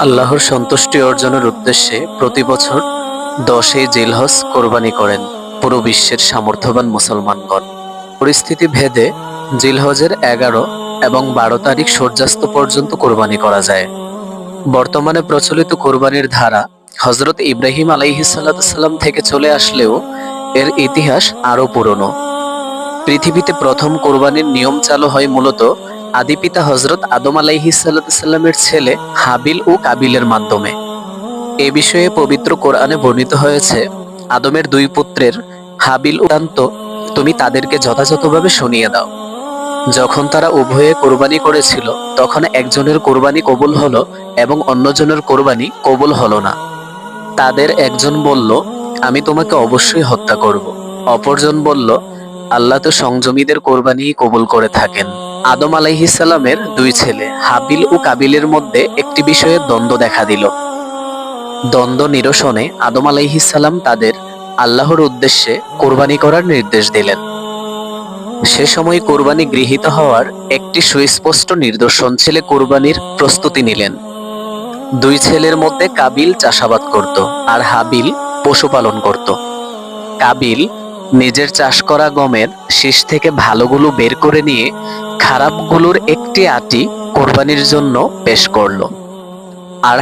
আল্লাহর সন্তুষ্টি অর্জনের উদ্দেশ্যে প্রতি বছর 10ই জিলহজ কোরবানি করেন পুরো বিশ্বের সামর্থ্যবান মুসলমানগণ। পরিস্থিতি ভেদে জিলহজের 11 এবং 12 তারিখ সূর্যাস্ত পর্যন্ত কোরবানি করা যায়। বর্তমানে প্রচলিত কোরবানির ধারা হজরত ইব্রাহিম আলাইহিসসালাম থেকে চলে আসলেও এর ইতিহাস আরও পুরনো। পৃথিবীতে প্রথম কোরবানির নিয়ম চালু হয় মূলত আদি পিতা হজরত আদম আলাইহিসসালামের ছেলে হাবিল ও কাবিলের মাধ্যমে। এ বিষয়ে পবিত্র কোরআনে বর্ণিত হয়েছে, আদমের দুই পুত্রের হাবিল ও তান্ত তুমি তাদেরকে যথাযথভাবে শুনিয়ে দাও। যখন তারা উভয়ে কোরবানি করেছিল তখন একজনের কোরবানি কবুল হলো এবং অন্যজনের কোরবানি কবুল হলো না। তাদের একজন বলল, আমি তোমাকে অবশ্যই হত্যা করব। অপরজন বলল, আল্লাহ তো সংযমীদের কোরবানিই কবুল করে থাকেন। আদম আলাইহিসসালামের দুই ছেলে হাবিল ও কাবিলের মধ্যে একটি বিষয়ে দ্বন্দ্ব দেখা দিল। দ্বন্দ্ব নিরসনে আদম আলাইহিসসালাম তাদের আল্লাহর উদ্দেশ্যে কোরবানি করার নির্দেশ দিলেন। সে সময় কোরবানি গৃহীত হওয়ার একটি সুস্পষ্ট নিদর্শন ছেলে কোরবানির প্রস্তুতি নিলেন। দুই ছেলের মধ্যে কাবিল চাষাবাদ করত আর হাবিল পশুপালন করত। কাবিল নিজের চাষ করা গমের শীষ থেকে ভালোগুলো বের করে নিয়ে খারাপগুলোর একটি আটি কোরবানির জন্য পেশ করল। আর